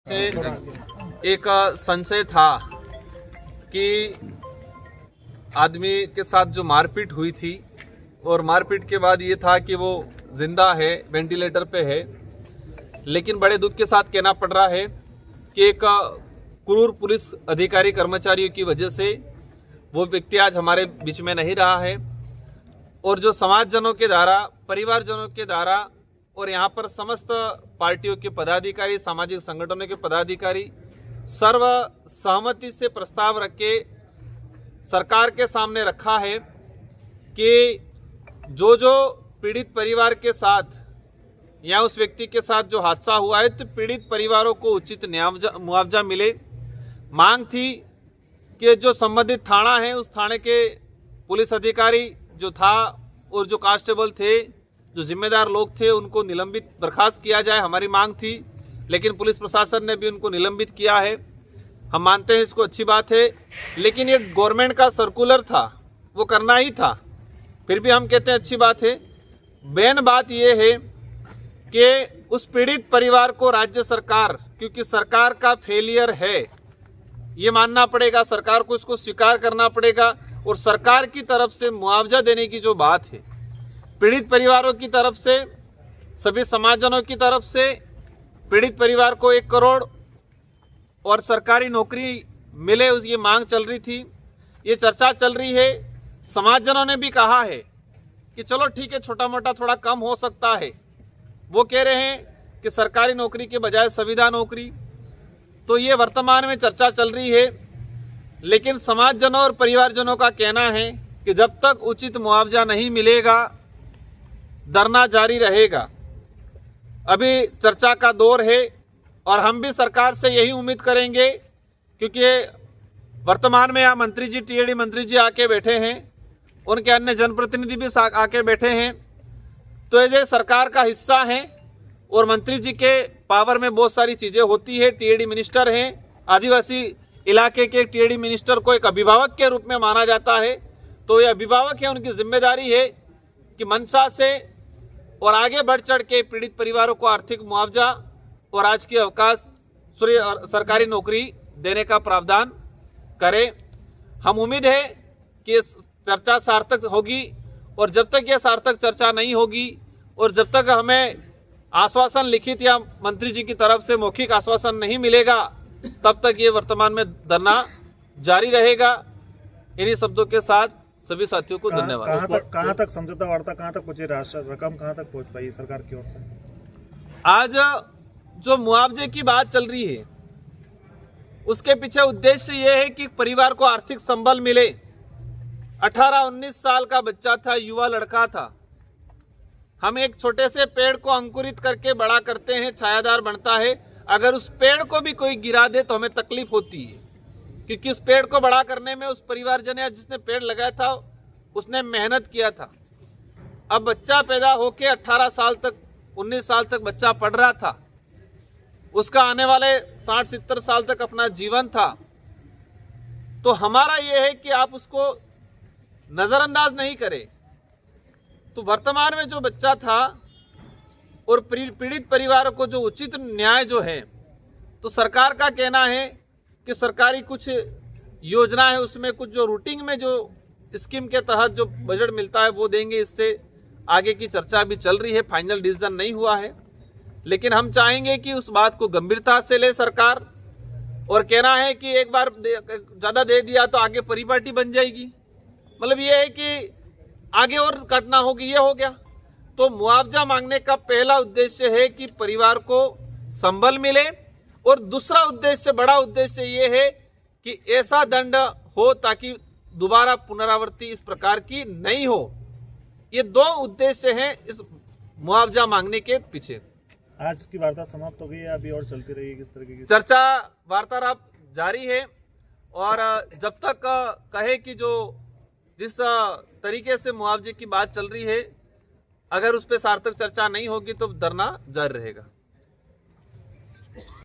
से एक संशय था कि आदमी के साथ जो मारपीट हुई थी और मारपीट के बाद ये था कि वो जिंदा है, वेंटिलेटर पे है। लेकिन बड़े दुख के साथ कहना पड़ रहा है कि एक क्रूर पुलिस अधिकारी कर्मचारियों की वजह से वो व्यक्ति आज हमारे बीच में नहीं रहा है। और जो समाजजनों के द्वारा, परिवारजनों के द्वारा और यहाँ पर समस्त पार्टियों के पदाधिकारी, सामाजिक संगठनों के पदाधिकारी सर्व सहमति से प्रस्ताव रख के सरकार के सामने रखा है कि जो पीड़ित परिवार के साथ या उस व्यक्ति के साथ जो हादसा हुआ है तो पीड़ित परिवारों को उचित मुआवजा मिले। मांग थी कि जो संबंधित थाना है उस थाने के पुलिस अधिकारी जो था और जो कांस्टेबल थे, जो जिम्मेदार लोग थे, उनको निलंबित बर्खास्त किया जाए, हमारी मांग थी। लेकिन पुलिस प्रशासन ने भी उनको निलंबित किया है। हम मानते हैं इसको अच्छी बात है, लेकिन ये गवर्नमेंट का सर्कुलर था, वो करना ही था। फिर भी हम कहते हैं अच्छी बात है। मेन बात ये है कि उस पीड़ित परिवार को राज्य सरकार, क्योंकि सरकार का फेलियर है, ये मानना पड़ेगा, सरकार को इसको स्वीकार करना पड़ेगा। और सरकार की तरफ से मुआवजा देने की जो बात है, पीड़ित परिवारों की तरफ से, सभी समाजजनों की तरफ से पीड़ित परिवार को 1 करोड़ और सरकारी नौकरी मिले, उस ये मांग चल रही थी, ये चर्चा चल रही है। समाजजनों ने भी कहा है कि चलो ठीक है, छोटा मोटा थोड़ा कम हो सकता है। वो कह रहे हैं कि सरकारी नौकरी के बजाय संविदा नौकरी। तो ये वर्तमान में चर्चा चल रही है। लेकिन समाजजनों और परिवारजनों का कहना है कि जब तक उचित मुआवजा नहीं मिलेगा धरना जारी रहेगा। अभी चर्चा का दौर है और हम भी सरकार से यही उम्मीद करेंगे, क्योंकि वर्तमान में यहाँ मंत्री जी, टीएडी मंत्री जी आके बैठे हैं, उनके अन्य जनप्रतिनिधि भी आके बैठे हैं। तो ये सरकार का हिस्सा है और मंत्री जी के पावर में बहुत सारी चीज़ें होती है। टीएडी मिनिस्टर हैं, आदिवासी इलाके के टीएडी मिनिस्टर को एक अभिभावक के रूप में माना जाता है। तो ये अभिभावक है, उनकी जिम्मेदारी है कि मंशा से और आगे बढ़ चढ़ के पीड़ित परिवारों को आर्थिक मुआवजा और राजकीय अवकाश, सरकारी नौकरी देने का प्रावधान करें। हम उम्मीद है कि चर्चा सार्थक होगी। और जब तक यह सार्थक चर्चा नहीं होगी और जब तक हमें आश्वासन लिखित या मंत्री जी की तरफ से मौखिक आश्वासन नहीं मिलेगा, तब तक ये वर्तमान में धरना जारी रहेगा। इन्हीं शब्दों के साथ सभी साथियों को धन्यवाद। कहाँ तक समझौता वार्ता, कहाँ तक पहुंची, रकम कहाँ तक पहुंच पाई सरकार की ओर से? आज जो मुआवजे की बात चल रही है उसके पीछे उद्देश्य ये है कि परिवार को आर्थिक संबल मिले। 18-19 साल का बच्चा था, युवा लड़का था। हम एक छोटे से पेड़ को अंकुरित करके बड़ा करते हैं, छायादार बनता है। अगर उस पेड़ को भी कोई गिरा दे तो हमें तकलीफ होती है, क्योंकि उस पेड़ को बड़ा करने में उस परिवारजन या जिसने पेड़ लगाया था उसने मेहनत किया था। अब बच्चा पैदा होके 18 साल तक, 19 साल तक बच्चा पढ़ रहा था, उसका आने वाले 60-70 साल तक अपना जीवन था। तो हमारा यह है कि आप उसको नजरअंदाज नहीं करें। तो वर्तमान में जो बच्चा था और पीड़ित परिवारों को जो उचित न्याय जो है, तो सरकार का कहना है कि सरकारी कुछ योजना है, उसमें कुछ जो रूटीन में जो स्कीम के तहत जो बजट मिलता है वो देंगे। इससे आगे की चर्चा भी चल रही है, फाइनल डिसीजन नहीं हुआ है। लेकिन हम चाहेंगे कि उस बात को गंभीरता से ले सरकार। और कहना है कि एक बार ज़्यादा दे दिया तो आगे परिपाटी बन जाएगी, मतलब ये है कि आगे और काटना होगी, ये हो गया। तो मुआवजा मांगने का पहला उद्देश्य है कि परिवार को संबल मिले, और दूसरा उद्देश्य, बड़ा उद्देश्य ये है कि ऐसा दंड हो ताकि दोबारा पुनरावृत्ति इस प्रकार की नहीं हो। ये 2 उद्देश्य हैं इस मुआवजा मांगने के पीछे। आज की वार्ता समाप्त हो गई है, अभी और चलती रहेगी? किस तरह की चर्चा वार्तालाप जारी है और जब तक कहे कि जो जिस तरीके से मुआवजे की बात चल रही है, अगर उस पर सार्थक चर्चा नहीं होगी तो धरना जारी रहेगा।